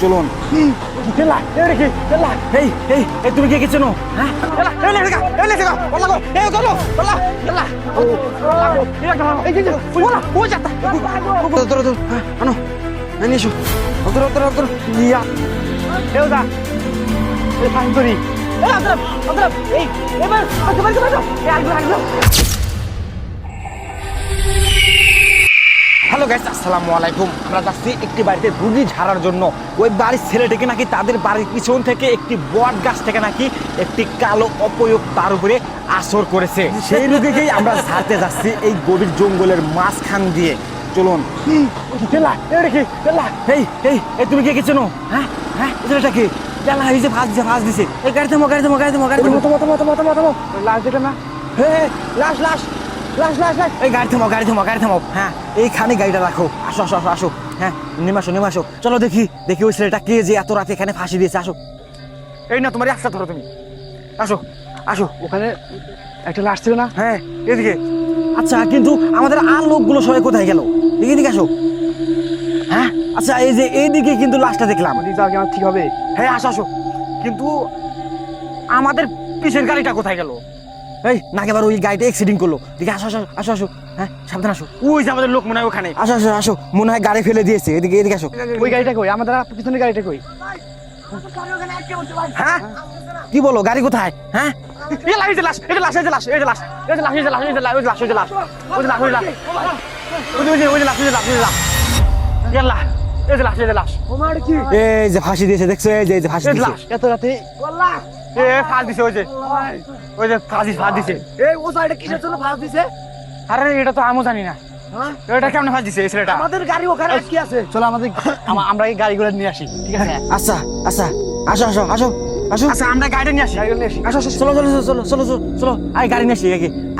চলুন। তুমি কে চেনো? হ্যাঁ হ্যালো গাইস, আসসালামু আলাইকুম। আমরা যাচ্ছি একটি বাড়িতে রুগী ঝাড়ার জন্য। ওই বাড়ির ছেলেটিকে নাকি তাদের বাড়ির পিছন থেকে একটি বট গাছ থেকে নাকি একটি কালো অপয়োগ তার উপরে আসর করেছে। সেই রুগীকেই আমরা ঝাড়তে যাচ্ছি এই গভীর জঙ্গলের মাঝখান দিয়ে। চলুন। তুমি কে চেনো? হ্যাঁ হ্যাঁ ছেলেটা কি? এই যে ফাঁস দিছে। এই গাড়ি থামো। লাশ দেখে না? লাশ এই গাড়ি থামো। হ্যাঁ এইখানে গাড়িটা রাখো। আসো। হ্যাঁ নেমে আসো। চলো দেখি ওই ছেলেটা কে যে এত রাতে এখানে ফাঁসি দিয়েছে। আসো। এই না তোমার রাস্তা ধরো, তুমি আসো। ওখানে একটা লাশ ছিল না? হ্যাঁ এদিকে। আচ্ছা কিন্তু আমাদের আর লোকগুলো সবাই কোথায় গেল? এদিকে আসো। হ্যাঁ আচ্ছা এই যে এইদিকে কিন্তু লাশটা দেখলাম। ঠিক হবে। হ্যাঁ আসো। কিন্তু আমাদের পিছের গাড়িটা কোথায় গেল? এই না এবার ওই গাড়িটা অ্যাক্সিডেন্ট করলো। দেখে আসো। হ্যাঁ সাবধান আসো। ওই যে আমাদের লোক মনে হয় ওখানে। আসো। মনে হয় গাড়ি ফেলে দিয়েছে। এদিকে আসো। ওই গাড়িটা কই? আমাদের পিছনের গাড়িটা কই? হ্যাঁ কি বলো? গাড়ি কোথায়? হ্যাঁ এই যে ফাঁসি দিয়েছে, দেখছো? এই যে ফাঁসি দিয়েছে এত রাতে। ফাঁস দিছে ওই যে ফাঁস দিছে। ও সাইডে কিসের জন্য ফাঁস দিছে? আরে এটা তো আমিও জানি না। এটা কেমন ফাঁস দিছে এই ছেলেটা? আমাদের গাড়ি ওখানে আটকে আছে। চলো আমরা এই গাড়িগুলো নিয়ে আসি, ঠিক আছে? আচ্ছা আসো। আচ্ছা আমরা গাড়িটা নিয়ে আসি। আসো চলো। আগে গাড়ি নিয়ে আসি।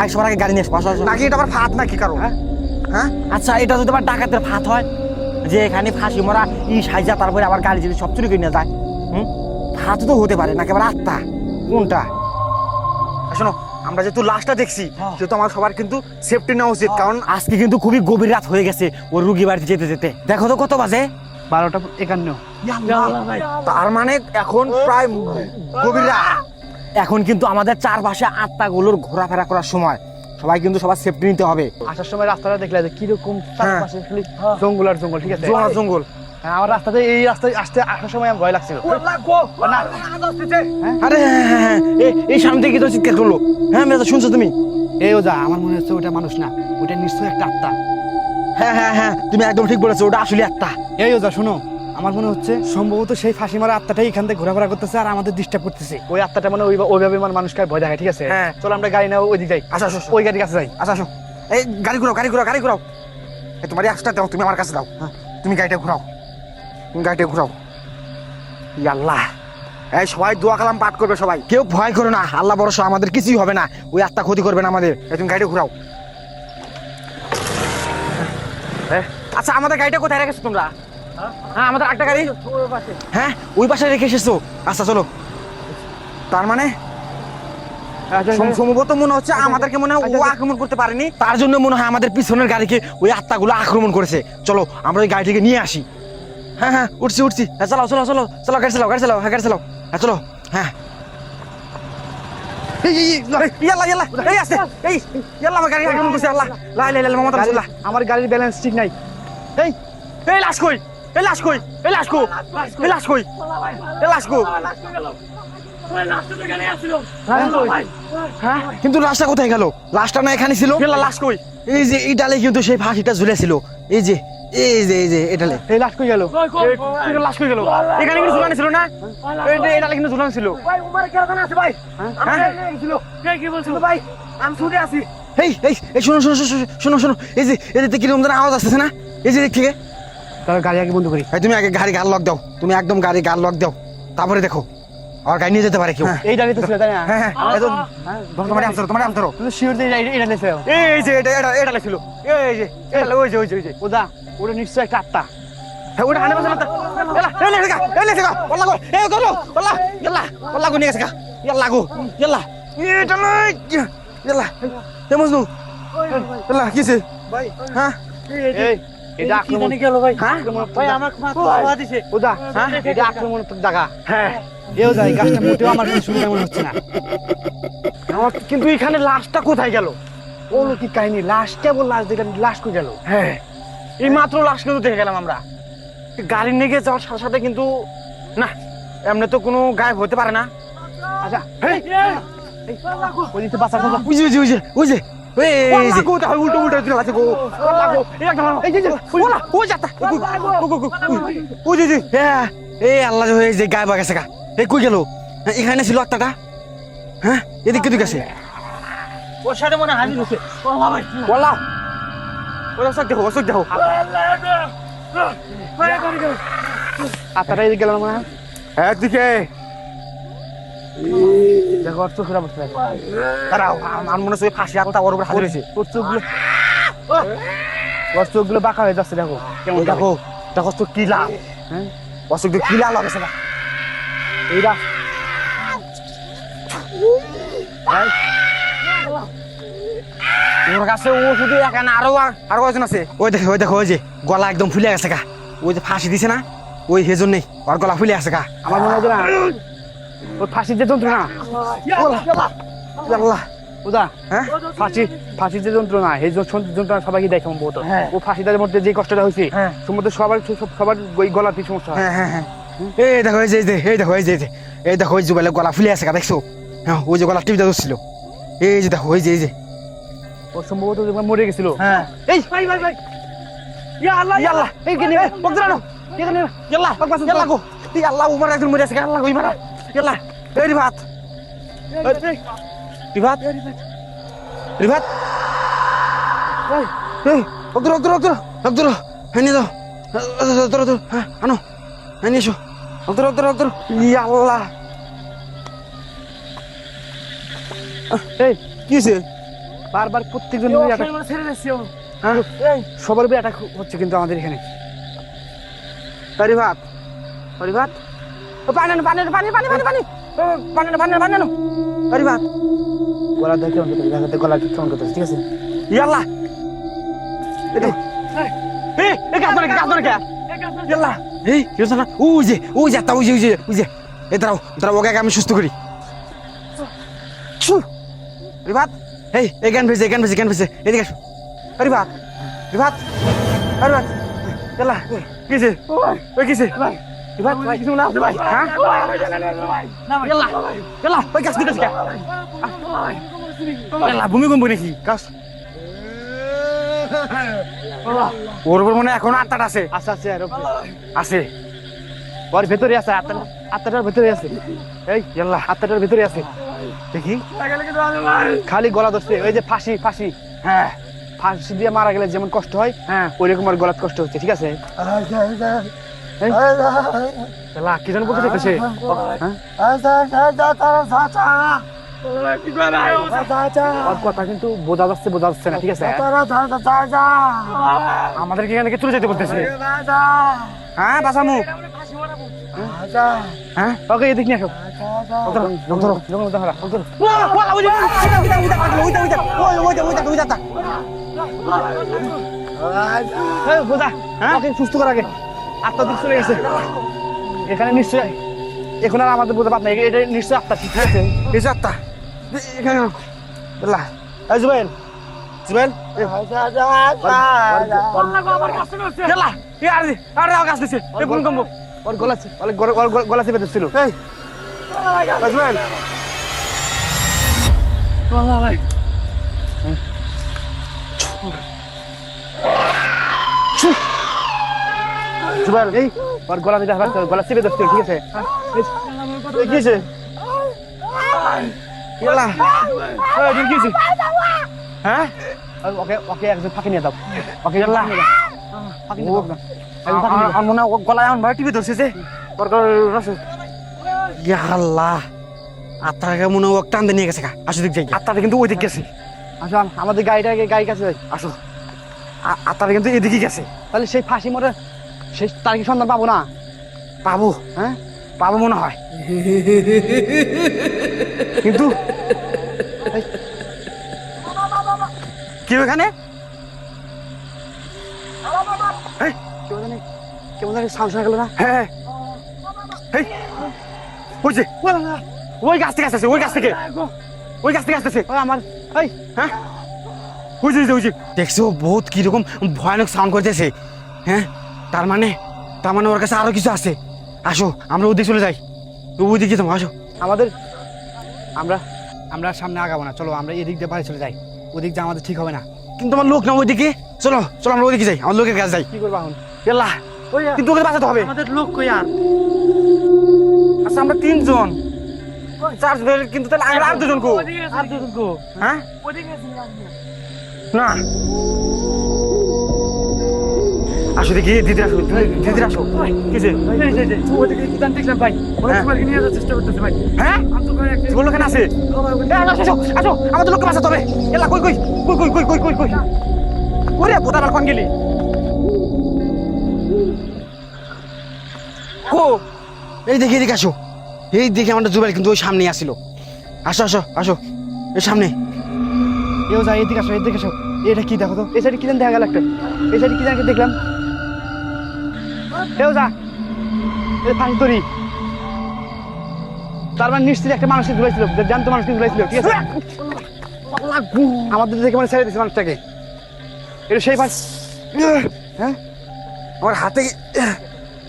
আগে সবার আগে গাড়ি নিয়ে আসবো। আসো। নাকি এটা আবার ফাঁদ নাকি কারো? হ্যাঁ আচ্ছা এটা যদি আবার ডাকাতের ফাঁদ হয়, যে এখানে ফাঁসি মরা সাইজা তারপরে আবার গাড়ি যদি সব চুরি করে নিয়ে যায়, ফাঁদ তো হতে পারে নাকি আবার আত্মা? কোনটা? শোনো, আমরা যেহেতু লাশটা দেখছি সেহেতু আমার সবার কিন্তু সেফটি নেওয়া উচিত, কারণ আজকে কিন্তু খুবই গভীর রাত হয়ে গেছে ওই রুগী বাড়িতে যেতে। দেখো তো কত বাজে? 12:51। তার মানে এখন প্রায় গভীর রাত। এখন কিন্তু আমাদের চারপাশে আত্মাগুলোর ঘোরাফেরা করার সময়। সবাই কিন্তু সবার সেফটি নিতে হবে। আসার সময় রাস্তাটা দেখলে যে কিরকম চারপাশে খালি জঙ্গল আর জঙ্গল, ঠিক আছে? জঙ্গল। হ্যাঁ আমার এই রাস্তায় আসার সময় আমার ভয় লাগছিল। আরে হ্যাঁ এই সামনে থেকে তো চিৎকার করলো। হ্যাঁ মেয়ে শুনছো তুমি? এই ওজা, আমার মনে হচ্ছে ওটা মানুষ না, ওটা নিশ্চয়ই একটা আত্মা। হ্যাঁ তুমি একদম ঠিক বলেছো, ওটা আসলে আত্মা। এই ওজা শোনো, আমার মনে হচ্ছে সম্ভবত সেই ফাঁসি মারা আত্মাটাই এখান থেকে ঘোরাফেরা করতেছে আর আমাদের ডিস্টার্ব করতেছে। ওই আত্মাটা মানে ওইভাবে মানুষকে ভয় দেখায়, ঠিক আছে? হ্যাঁ চলো আমরা গাড়ি নাও, ওইদিকে যাই। আসো ওই গাড়ির কাছে যাই। আসো। এই গাড়ি ঘুরাও। এই তোমার আসটা দাও, তুমি আমার কাছে দাও। তুমি গাড়িটা ঘুরাও। আল্লাহ, এই সবাই দোয়া কালাম পাঠ করবে। সবাই কেউ ভয় করো না, আল্লাহ ভরসা, আমাদের কিছুই হবে না। ওই আত্মা ক্ষতি করবে না আমাদের। তুমি গাড়িটা ঘুরাও। আচ্ছা আমাদের গাড়িটা কোথায় রেখেছো তোমরা? হ্যাঁ আমাদের একটা গাড়ি হ্যাঁ ওই পাশে রেখে এসেছো। আচ্ছা চলো। তার মানে সম্ভবত মনে হচ্ছে আমাদেরকে মনে হয় ও আক্রমণ করতে পারেনি, তার জন্য মনে হয় আমাদের পিছনের গাড়িকে ওই আত্মাগুলো আক্রমণ করেছে। চলো আমরা ওই গাড়িটিকে নিয়ে আসি। হ্যাঁ উঠছি। হ্যাঁ চলো গাড়ি চালাও। হ্যাঁ চলো। হ্যাঁ আমার গাড়ির ব্যালেন্স ঠিক নাই। কিন্তু লাশটা কোথায় গেল? লাশটা না এখানে ছিল। লাশ কই? এই যে এই ডালে কিন্তু সেই ফাঁসিটা ঝুলেছিল। এই যে এটালে। এই লাশ কই গেল? লাশ কই গেল? এখানে কিন্তু ঝুলানো ছিল না? এই ডালে কিন্তু ঝুলানো ছিল। আমি শুনে আছি। এই শোনো। এই যে এদিকে কিরকম যেন আওয়াজ আসতেছে না? এই যে দিক থেকে। তাহলে গাড়ি আগে বন্ধ করি। তুমি আগে গাড়ি গাল লক দাও। তারপরে দেখো আর গাড়ি নিয়ে যেতে পারে কেউ। এই ডালিতে ছিল তাই না? হ্যাঁ তোমার আম ধরো। তুমি শিওর যে এটা লেছে? এই যে এটা ছিল। ওই যে ওদা, ওটা নিশ্চয়ই একটা আত্মা। হ্যাঁ ওটা হানে বসে এটা আক্রমণ গেল ভাই হ্যাঁ ভাই আমাকে মাথা দিছে ওদা হ্যাঁ এটা আক্রমণাত্মক জায়গা হ্যাঁ এও যাই গাছটা মোটেও আমার কাছে শুনে মনে হচ্ছে না আমার কিন্তু এখানে লাশটা কোথায় গেল? অলৌকিক কাহিনী লাশ কেবল লাশ দেখলাম লাশ কই গেল হ্যাঁ এই মাত্র লাশ কিন্তু দেখে গেলাম আমরা। গাড়ি নিয়ে গিয়ে যাওয়ার সাথে সাথে কিন্তু না এমনি তো কোনো গায়েব হতে পারে না। আচ্ছা হেই, ওই দিকে বাঁচা কথা বুঝে বুঝে বুঝে বুঝে এই যে উল্টো উল্টো দিলে আছে গো লাগো এই যে ওলা ও যাতা ও জি জি হ্যাঁ এই আল্লাহ এই যে গায়েব গেছে গা এই কই গেল? এখানে ছিল আত্মাটা হ্যাঁ এদিকে দিকে গেছে ওর সাথে মনে হাজির হচ্ছে ওলা ওরা সব দেখো আত্মাটা এদিকে গেল না মনে হয় একদিকে দেখো ওর চোখের অবস্থা দেখো দাঁড়াও আমার মনে হচ্ছে ফাঁসি আত্মা ওর উপর হাজির হয়েছে। ওর চোখগুলো বাঁকা হয়ে যাচ্ছে দেখো কেমন দেখো দেখো তো কি লাল হ্যাঁ অসুখ দিয়ে কি লাল হবে না এইটা ওর কাছে ও শুধু একা না আরো কয়জন আছে। ওই দেখো ওই যে গলা একদম ফুলে গেছে গা ওই যে ফাঁসি দিছে না ওই হেজন নেই ওর গলা ফুলে গেছে গা। আমার মনে হয় না ওর ফাঁসির যে যন্ত্রণা আল্লাহ বুঝা হ্যাঁ ফাঁসির যে যন্ত্রণা এই যন্ত্রণা সবাইকে দেয় সম্ভবত হ্যাঁ। ও ফাঁসিটার মধ্যে যে কষ্টটা হয়েছে হ্যাঁ। সম্ভবত সবার ওই গলাতে সমস্যা হয় হ্যাঁ হ্যাঁ হ্যাঁ এই দেখো এই যে এই দেখো এই দেখো ওই জুবাইলে গলা ফুলে আছে গা দেখছো হ্যাঁ ওই যে গলা টিপটা ধরছিল এই যে দেখো এই যে ও সম্ভবত মরে গেছিল হ্যাঁ এই ভাই ইয়া আল্লাহ এই কি নিবে বকরানো এখানে ইয়াল্লা ইয়াল্লা গো ইয়াল্লা উমার একজন মরে আছে ইয়াল্লা কই মারা ইয়াল্লা এই রিভাত রিভাত এই অক্তর হ্যাঁ নিয়ে দাও ধরো হ্যাঁ আনো হ্যাঁ নিয়ে এসো অক্তর ইয়াল্লা এই কি হয়েছে? বারবার প্রত্যেকজন হ্যাঁ সবার উপরে অ্যাটাক হচ্ছে কিন্তু আমাদের এখানে রিভাত পানি রিভাত গলা দেখে গলা কেমন করতেছে ঠিক আছে ইয়াল্লা এই গাছ ধরে ইয়াল্লা এই কি হচ্ছে না ওই যে একটা ওই যে এই দাঁড়াও ওকে আমি সুস্থ করি রিভাত এই গান ভেজে এদিকে আসো রিভাত ইয়াল্লা কিছে ওই কিছে রিভাত কিছু না ভাই হ্যাঁ ইয়াল্লা ওই গাছ দিতে ইয়াল্লা ভূমিকম্প নাকি গাছ ওর উপর মনে এখন আত্মাটা আছে আচ্ছা আছে ওর ভেতরে আছে আত্মাটার ভেতরে আছে এই ইয়াল্লা আত্মাটার ভেতরে আছে দেখি খালি গলা ধরছে ওই যে ফাঁসি হ্যাঁ ফাঁসি দিয়ে মারা গেলে যেমন কষ্ট হয় হ্যাঁ ওইরকম আর গলাত কষ্ট হচ্ছে ঠিক আছে ইয়াল্লা কি যেন বলতে চাইছে ওর কথা কিন্তু বোঝা যাচ্ছে না ঠিক আছে আমাদেরকে এখান থেকে তুলে যেতে বলতেছে হ্যাঁ বাসামু হ্যাঁ ওকে এদিক নিয়ে আসো বোঝা হ্যাঁ? ওকে সুস্থ করা আগে আত্মা দিক চলে গেছে এখানে নিশ্চয় এখন আর আমাদের বোঝা পাত নাই এটা নিশ্চয় আত্মা ঠিক আছে এই যে আত্মা এখানে ইয়াল্লা জুবাইল ইয়াল্লা আরে গাছ দিছে এই ভূমিকম্প ওর গলা চেপে ধরছিল এই জুবাইল জুবাইল এই ওর গলা দিতে হাত গলা চেপে ধরছিল ঠিক আছে কি হয়েছে ইয়াল্লা এই কি হয়েছে হ্যাঁ ওকে একজন ফাঁকি নিয়ে দাও ওকে ইয়াল্লা ফাঁকি নিয়ে দাও আমার মনে হয় গলায় এমন ভাই টিভি ধরছে যে আল্লাহ আত্মাকে মনে হয় টান দিয়ে নিয়ে গেছে আসো দিক যাই আত্মাটা কিন্তু ওই দিক গেছে আসো আমাদের গাড়ি কাছে যাই আসো আত্মাটা কিন্তু এদিকে গেছে তাহলে সেই ফাঁসি মরে সেই তার কি সন্ধান পাবো না পাবো হ্যাঁ পাবো মনে হয় কিন্তু কি ওখানে কেমন জানি সাউন্ড শোনা গেল না? হ্যাঁ এই ওই যে ওই গাছ থেকে আসতেছে, ওই গাছ থেকে আসতেছে। ওই আমার এই হ্যাঁ ওই যে দেখছো বহুত কিরকম ভয়ানক সাউন্ড করতেছে। হ্যাঁ তার মানে ওর কাছে আরো কিছু আছে। আসো আমরা ওদিকে চলে যাই, ওইদিকে যাবো। আসো আমাদের আমরা সামনে আগাবো না, চলো আমরা এদিক দিয়ে বাড়ি চলে যাই। ওদিক যা আমাদের ঠিক হবে না। কিন্তু আমার লোক না ওইদিকে, চলো আমরা ওইদিকে যাই, আমার লোকের কাছে যাই। কি করবো এখন? এলা কিন্তু ওকে বাঁচাতে হবে। আমাদের লোক কই আর? আচ্ছা আমরা 3 জন, 4 জন, কিন্তু তাহলে আমরা আর 2 জন কো? আর দুজন কো? হ্যাঁ না আসো দেখি, দিদি আসো কিসে? ওদিকে কি জানতে দেখলাম ভাই, ওরা হ্যাঁ। তোমাকে নিয়ে যাওয়ার চেষ্টা করতেছে ভাই। হ্যাঁ আমি তো করে একটা বললো কেন আছে? আসো আমাদের লোককে বাঁচাতে হবে। এলা কই ওরে বোধা আমার কোন গেলি ও এই দেখি আসো, এই দেখি আমাদের জুবাইল কিন্তু ওই সামনে আসিল। আসো এই সামনে। কেউ যায়, এদিকে আসো। এটা কি দেখো তো, এই সাইডে কি জানি দেখা গেল একটা, এই সাইডে কি জানি দেখলাম। কেউ যা, এই ফাঁসি তরি। তার মানে নিশ্চিত একটা মানুষকে ঝুলাইছিল, জ্যান্ত মানুষকে ঝুলাইছিল, ঠিক আছে? আমাদের দেখে মানে ছেড়ে দিচ্ছে মানুষটাকে। এটা সেই ফাঁস। হ্যাঁ আমার হাতে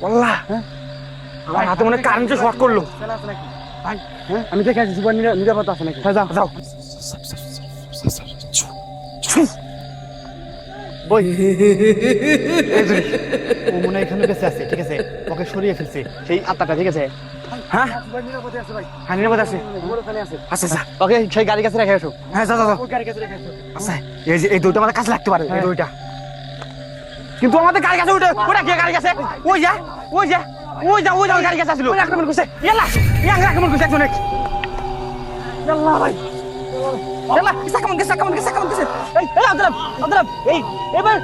আল্লাহ, আমার হাতে মনে কারেন্টে শর্ট করলো। ভাই, হ্যাঁ আমি দেখে আছি জীবন নিরাপত্তা আছে নাকি। হ্যাঁ যাও বই। ও মনে হয় এখানে বেঁচে আছে, ঠিক আছে? ওকে সরিয়ে ফেলছে সেই আত্মাটা, ঠিক আছে? হ্যাঁ নিরাপদে আছে ভাই, হ্যাঁ নিরাপদ আছে। আচ্ছা ওকে সেই গাড়ির কাছে রেখে আসো। হ্যাঁ যাও ওই গাড়ির কাছে রেখে আসো। আচ্ছা এই দুইটা আমাদের কাছে লাগতে পারে, এই হ্যাঁ। দুইটা। কিন্তু আমাদের গাড়ি কাছে ওটা কি গাড়ি কাছে? ওই যা গাড়ি কাছে আসলো। আক্রমণ করছে, আক্রমণ করছে একজন। আল্লাহ ভাই, আক্রমণ করছে। এই আব্দুল্লাহ এই এবার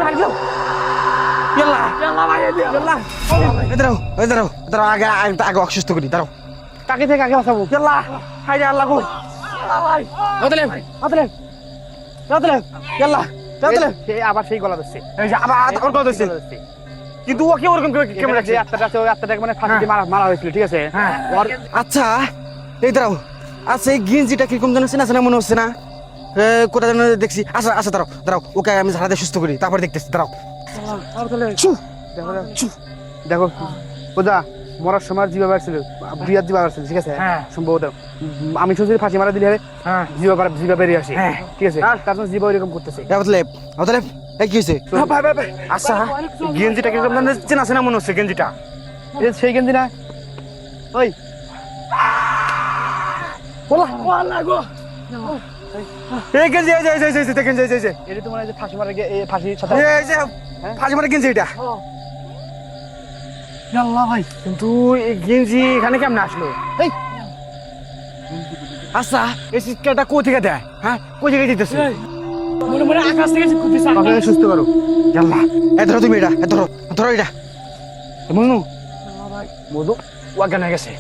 আলগু ইয়াল্লাহ আল্লাহ ভাই, দাঁড়াও আগে অসুস্থ করি, দাঁড়াও। কাকে থেকে আগে বাঁচাবো? ইয়াল্লাহ হাই রে আল্লাহ গো। ভাই ইয়াল্লাহ সে আবার সেই গলা ধরছে। এই যে আবার ওর কথা হচ্ছে, কিন্তু ওকে ওরকম কেমন লাগছে? যে আত্মাটা আছে, ওই আত্মাটাকে মানে ফাঁসি দিয়ে মারা হয়েছিল, ঠিক আছে? হ্যাঁ। ওর- আচ্ছা এই দাঁড়াও, আচ্ছা এই গেঞ্জিটা কিরকম যেন চেনা মনে হচ্ছে না? কোথায় যেন দেখছি। আচ্ছা দাঁড়াও ওকে আমি ঝাড়া দিয়ে সুস্থ করি, তারপর দেখতেছি। দাঁড়াও। দেখো ওদা মরার সময় জিবা ছিল, বিয়ার জিবা ছিল, ঠিক আছে? হ্যাঁ। সম্ভবত আমি শুনছি ফাঁসি মারা দিলে হ্যাঁ জিবা বেরিয়ে আসে, হ্যাঁ। ঠিক আছে? তার জন্য জিবা এরকম করতেছে। অতলেব এই কি হয়েছে? আচ্ছা গেঞ্জিটা কিরকম যেন চেনা মনে হচ্ছে গেঞ্জিটা। এটা সেই গেঞ্জি না? ওই এই গেঞ্জি এই যে এটা তো মনে হয় যে ফাঁসি মারা ফাঁসির সাথে। এই যে ফাঁসি মারা গেঞ্জি এটা। আল্লাহ ভাই, কিন্তু এই গেঞ্জি এখানে কেমন আসলো? এই আচ্ছা এই চিৎকারটা কো থেকে দেয়? হ্যাঁ কই থেকে দিতেছে? মনে আকাশ থেকে কুপিছে। আপনাকে সুস্থ করো। আল্লাহ এ ধরো তুমি এটা, ধরো এটা। মনু মধু ওয়াগান হয়ে গেছে।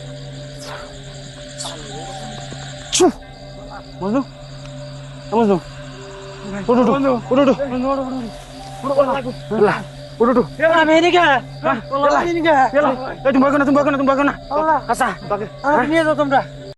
বুঝলো বুঝলো তুমি ভয় করো না। আচ্ছা নিয়ে যাও তোমরা।